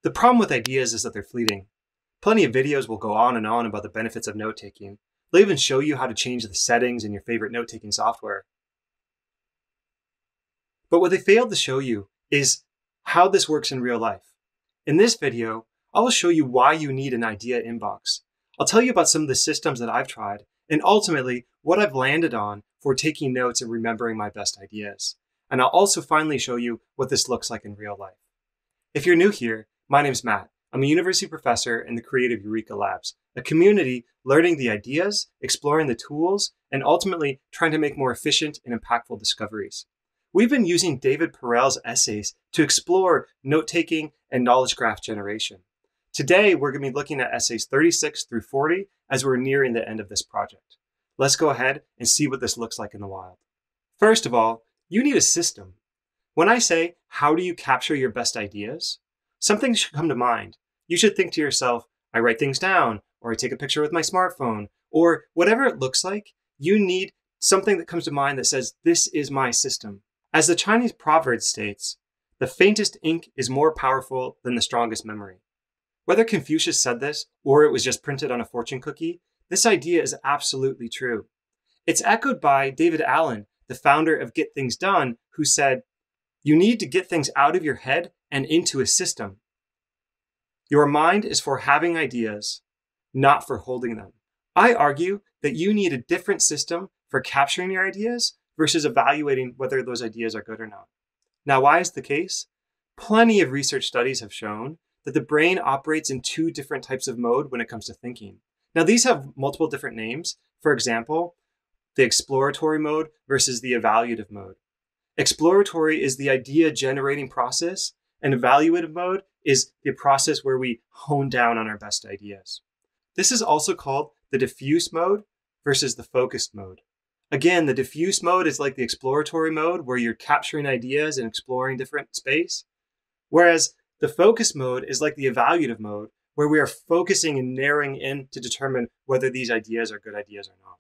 The problem with ideas is that they're fleeting. Plenty of videos will go on and on about the benefits of note-taking. They'll even show you how to change the settings in your favorite note-taking software. But what they failed to show you is how this works in real life. In this video, I will show you why you need an idea inbox. I'll tell you about some of the systems that I've tried, and ultimately what I've landed on for taking notes and remembering my best ideas. And I'll also finally show you what this looks like in real life. If you're new here, my name's Matt. I'm a university professor in the Creative Eureka Labs, a community learning the ideas, exploring the tools, and ultimately trying to make more efficient and impactful discoveries. We've been using David Perell's essays to explore note-taking and knowledge graph generation. Today, we're going to be looking at essays 36 through 40 as we're nearing the end of this project. Let's go ahead and see what this looks like in the wild. First of all, you need a system. When I say, how do you capture your best ideas? Something should come to mind. You should think to yourself, I write things down, or I take a picture with my smartphone, or whatever it looks like. You need something that comes to mind that says, this is my system. As the Chinese proverb states, the faintest ink is more powerful than the strongest memory. Whether Confucius said this, or it was just printed on a fortune cookie, this idea is absolutely true. It's echoed by David Allen, the founder of Get Things Done, who said, you need to get things out of your head and into a system. Your mind is for having ideas, not for holding them. I argue that you need a different system for capturing your ideas versus evaluating whether those ideas are good or not. Now, why is the case? Plenty of research studies have shown that the brain operates in two different types of mode when it comes to thinking. Now, these have multiple different names. For example, the exploratory mode versus the evaluative mode. Exploratory is the idea generating process, and evaluative mode is the process where we hone down on our best ideas. This is also called the diffuse mode versus the focused mode. Again, the diffuse mode is like the exploratory mode where you're capturing ideas and exploring different space, whereas the focused mode is like the evaluative mode where we are focusing and narrowing in to determine whether these ideas are good ideas or not.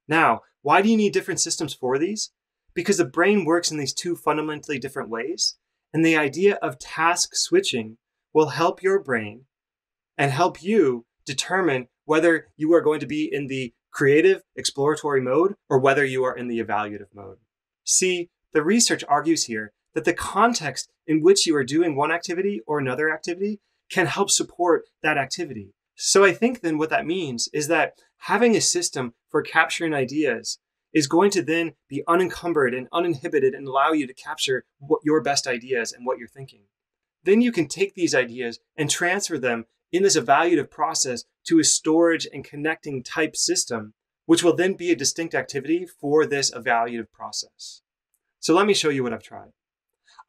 Now, why do you need different systems for these? Because the brain works in these two fundamentally different ways, and the idea of task switching will help your brain and help you determine whether you are going to be in the creative, exploratory mode or whether you are in the evaluative mode. See, the research argues here that the context in which you are doing one activity or another activity can help support that activity. So I think then what that means is that having a system for capturing ideas is going to then be unencumbered and uninhibited and allow you to capture your best ideas and what you're thinking. Then you can take these ideas and transfer them in this evaluative process to a storage and connecting type system, which will then be a distinct activity for this evaluative process. So let me show you what I've tried.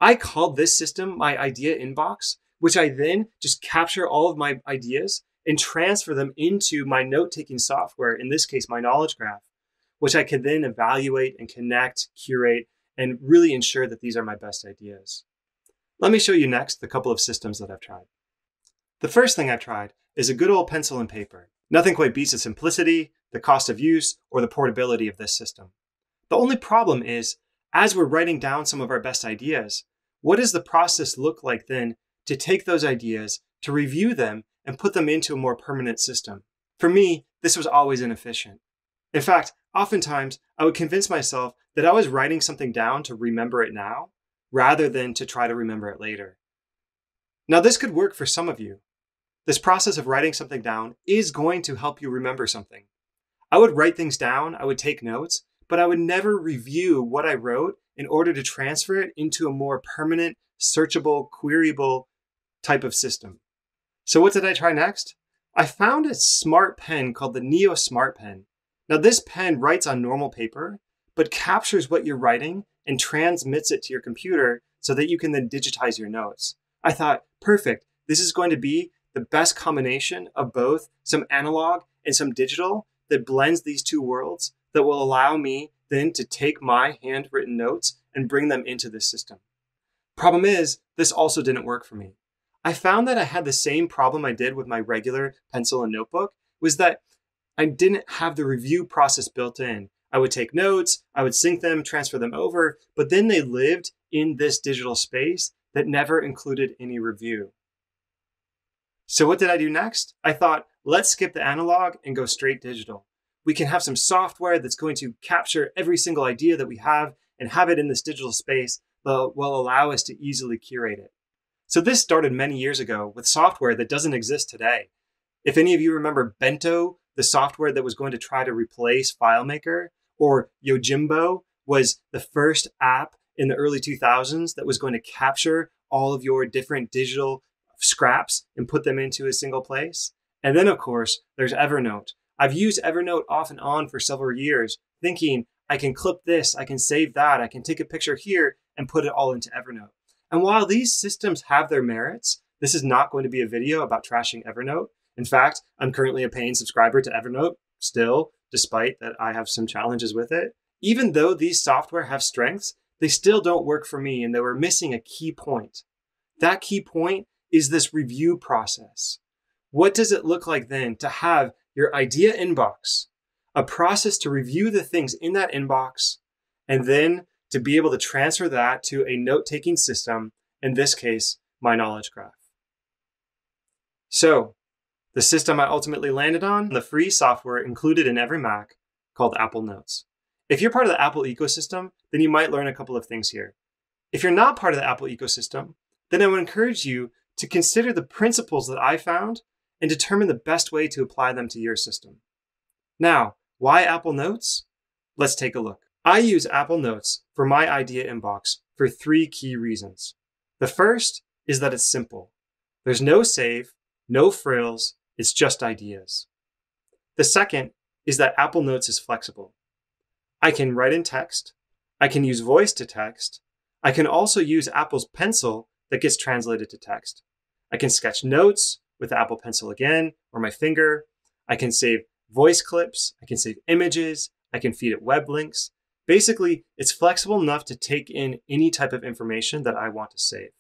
I called this system my idea inbox, which I then just capture all of my ideas and transfer them into my note-taking software, in this case, my knowledge graph, which I could then evaluate and connect, curate, and really ensure that these are my best ideas. Let me show you next the couple of systems that I've tried. The first thing I've tried is a good old pencil and paper. Nothing quite beats the simplicity, the cost of use, or the portability of this system. The only problem is, as we're writing down some of our best ideas, what does the process look like then to take those ideas, to review them, and put them into a more permanent system? For me, this was always inefficient. In fact, oftentimes I would convince myself that I was writing something down to remember it now, rather than to try to remember it later. Now, this could work for some of you. This process of writing something down is going to help you remember something. I would write things down, I would take notes, but I would never review what I wrote in order to transfer it into a more permanent, searchable, queryable type of system. So what did I try next? I found a smart pen called the Neo Smart Pen. Now, this pen writes on normal paper, but captures what you're writing and transmits it to your computer so that you can then digitize your notes. I thought, perfect, this is going to be the best combination of both some analog and some digital that blends these two worlds that will allow me then to take my handwritten notes and bring them into this system. Problem is, this also didn't work for me. I found that I had the same problem I did with my regular pencil and notebook, was that I didn't have the review process built in. I would take notes, I would sync them, transfer them over, but then they lived in this digital space that never included any review. So what did I do next? I thought, let's skip the analog and go straight digital. We can have some software that's going to capture every single idea that we have and have it in this digital space that will allow us to easily curate it. So this started many years ago with software that doesn't exist today. If any of you remember Bento, the software that was going to try to replace FileMaker, or Yojimbo was the first app in the early 2000s that was going to capture all of your different digital scraps and put them into a single place. And then, of course, there's Evernote. I've used Evernote off and on for several years, thinking I can clip this, I can save that, I can take a picture here and put it all into Evernote. And while these systems have their merits, this is not going to be a video about trashing Evernote. In fact, I'm currently a paying subscriber to Evernote still, despite that I have some challenges with it. Even though these software have strengths, they still don't work for me, and they were missing a key point. That key point is this review process. What does it look like then to have your idea inbox, a process to review the things in that inbox, and then to be able to transfer that to a note-taking system, in this case, my knowledge graph. So, the system I ultimately landed on, the free software included in every Mac called Apple Notes. If you're part of the Apple ecosystem, then you might learn a couple of things here. If you're not part of the Apple ecosystem, then I would encourage you to consider the principles that I found and determine the best way to apply them to your system. Now, why Apple Notes? Let's take a look. I use Apple Notes for my idea inbox for 3 key reasons. The first is that it's simple. There's no save, no frills, it's just ideas. The second is that Apple Notes is flexible. I can write in text, I can use voice to text, I can also use Apple's Pencil that gets translated to text. I can sketch notes with Apple Pencil again, or my finger. I can save voice clips, I can save images, I can feed it web links. Basically, it's flexible enough to take in any type of information that I want to save.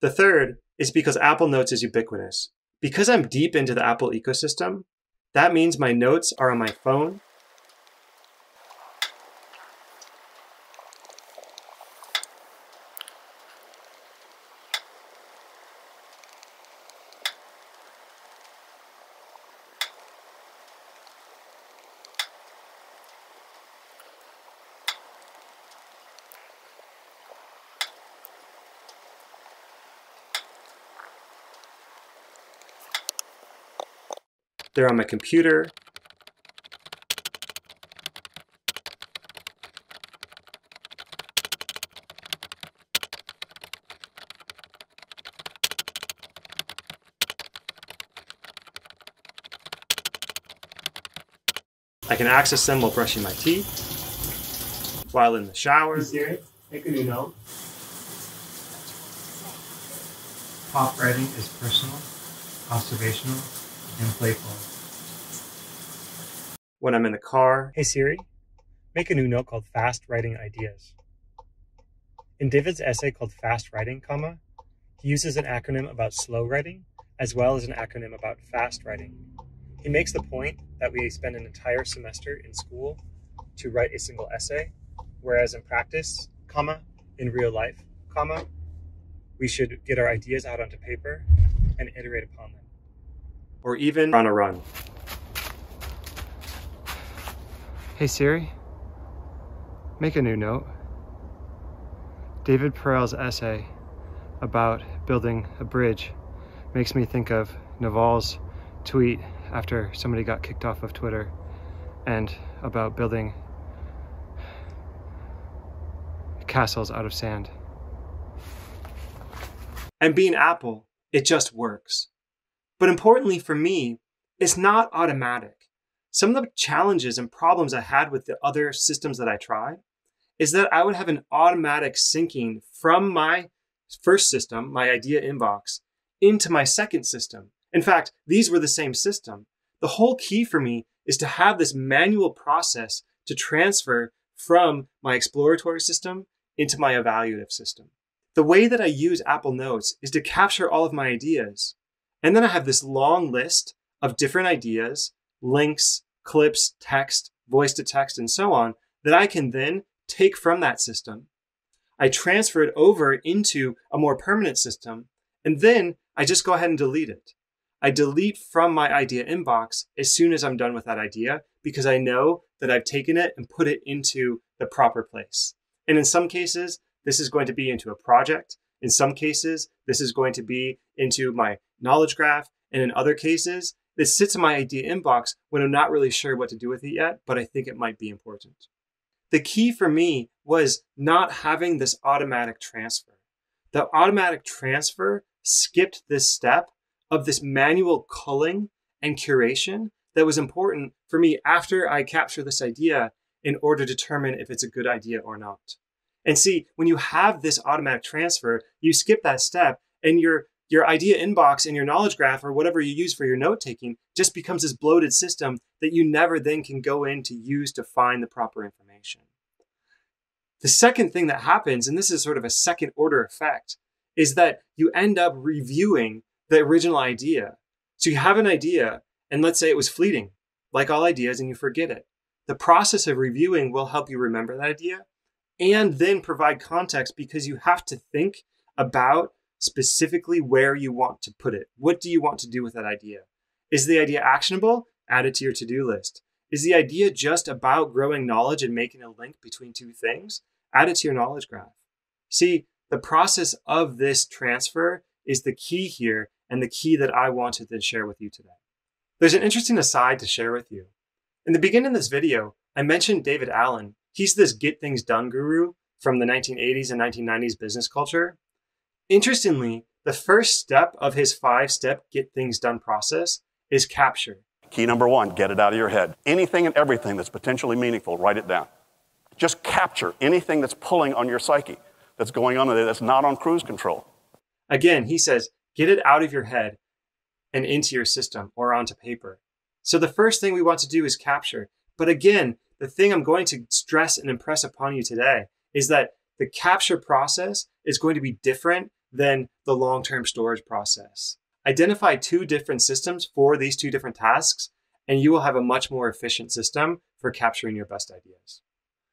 The third is because Apple Notes is ubiquitous. Because I'm deep into the Apple ecosystem, that means my notes are on my phone, they're on my computer, I can access them while brushing my teeth, while in the shower. Siri, make a new note. Pop writing is personal, observational, and playful. When I'm in the car, hey Siri, make a new note called Fast Writing Ideas. In David's essay called Fast Writing, he uses an acronym about slow writing as well as an acronym about fast writing. He makes the point that we spend an entire semester in school to write a single essay, whereas in practice, in real life, we should get our ideas out onto paper and iterate upon them. Or even on a run. Hey Siri, make a new note. David Perell's essay about building a bridge makes me think of Naval's tweet after somebody got kicked off of Twitter and about building castles out of sand. And being Apple, it just works. But importantly for me, it's not automatic. Some of the challenges and problems I had with the other systems that I tried is that I would have an automatic syncing from my first system, my idea inbox, into my second system. In fact, these were the same system. The whole key for me is to have this manual process to transfer from my exploratory system into my evaluative system. The way that I use Apple Notes is to capture all of my ideas. And then I have this long list of different ideas, links, clips, text, voice to text, and so on, that I can then take from that system. I transfer it over into a more permanent system, and then I just go ahead and delete it. I delete from my idea inbox as soon as I'm done with that idea, because I know that I've taken it and put it into the proper place. And in some cases, this is going to be into a project. In some cases, this is going to be into my knowledge graph. And in other cases, this sits in my idea inbox when I'm not really sure what to do with it yet, but I think it might be important. The key for me was not having this automatic transfer. The automatic transfer skipped this step of this manual culling and curation that was important for me after I capture this idea in order to determine if it's a good idea or not. And see, when you have this automatic transfer, you skip that step and your idea inbox and your knowledge graph or whatever you use for your note taking just becomes this bloated system that you never then can go in to use to find the proper information. The second thing that happens, and this is sort of a second order effect, is that you end up reviewing the original idea. So you have an idea, and let's say it was fleeting, like all ideas, and you forget it. The process of reviewing will help you remember that idea and then provide context, because you have to think about specifically where you want to put it. What do you want to do with that idea? Is the idea actionable? Add it to your to-do list. Is the idea just about growing knowledge and making a link between two things? Add it to your knowledge graph. See, the process of this transfer is the key here, and the key that I wanted to share with you today. There's an interesting aside to share with you. In the beginning of this video, I mentioned David Allen. He's this get things done guru from the 1980s and 1990s business culture. Interestingly, the first step of his 5-step get things done process is capture. Key number 1, get it out of your head. Anything and everything that's potentially meaningful, write it down. Just capture anything that's pulling on your psyche, that's going on there, that's not on cruise control. Again, he says, get it out of your head and into your system or onto paper. So the first thing we want to do is capture. But again, the thing I'm going to stress and impress upon you today is that the capture process is going to be different than the long-term storage process. Identify 2 different systems for these 2 different tasks, and you will have a much more efficient system for capturing your best ideas.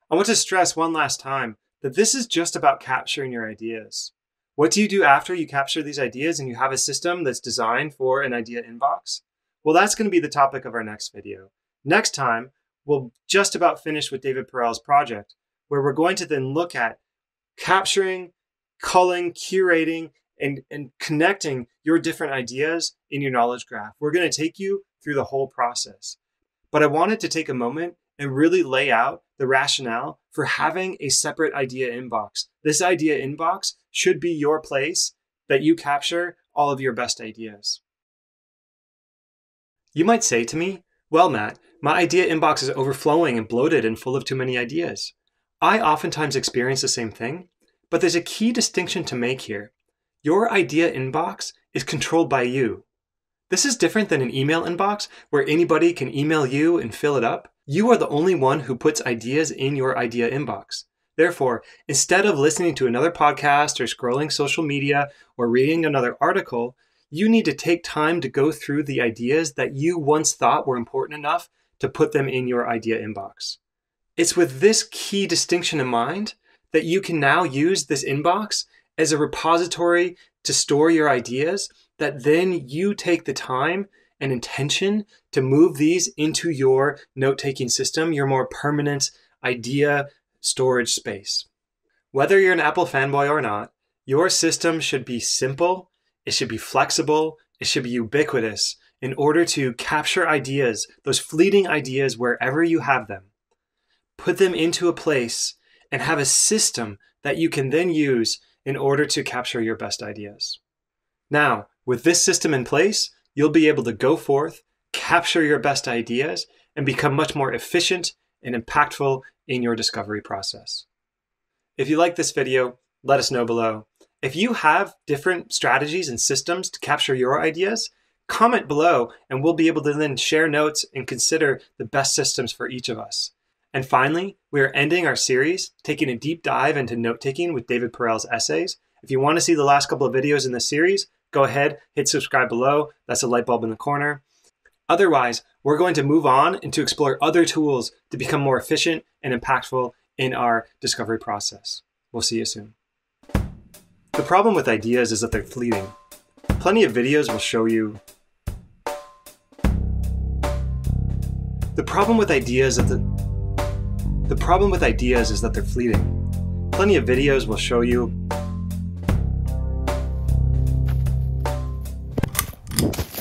I want to stress one last time that this is just about capturing your ideas. What do you do after you capture these ideas and you have a system that's designed for an idea inbox? Well, that's going to be the topic of our next video. Next time, we'll just about finish with David Perell's project, where we're going to then look at capturing, culling, curating, and connecting your different ideas in your knowledge graph. We're going to take you through the whole process. But I wanted to take a moment and really lay out the rationale for having a separate idea inbox. This idea inbox should be your place that you capture all of your best ideas. You might say to me, well, Matt, my idea inbox is overflowing and bloated and full of too many ideas. I oftentimes experience the same thing, but there's a key distinction to make here. Your idea inbox is controlled by you. This is different than an email inbox where anybody can email you and fill it up. You are the only one who puts ideas in your idea inbox. Therefore, instead of listening to another podcast or scrolling social media or reading another article, you need to take time to go through the ideas that you once thought were important enough to put them in your idea inbox. It's with this key distinction in mind that you can now use this inbox as a repository to store your ideas, that then you take the time and intention to move these into your note-taking system, your more permanent idea storage space. Whether you're an Apple fanboy or not, your system should be simple, it should be flexible, it should be ubiquitous in order to capture ideas, those fleeting ideas wherever you have them. Put them into a place and have a system that you can then use in order to capture your best ideas. Now, with this system in place, you'll be able to go forth, capture your best ideas, and become much more efficient and impactful in your discovery process. If you like this video, let us know below. If you have different strategies and systems to capture your ideas, comment below and we'll be able to then share notes and consider the best systems for each of us. And finally, we are ending our series, taking a deep dive into note-taking with David Perell's essays. If you want to see the last couple of videos in this series, go ahead, hit subscribe below. That's a light bulb in the corner. Otherwise, we're going to move on and to explore other tools to become more efficient and impactful in our discovery process. We'll see you soon. The problem with ideas is that they're fleeting. Plenty of videos will show you The problem with ideas is that they're fleeting. Plenty of videos will show you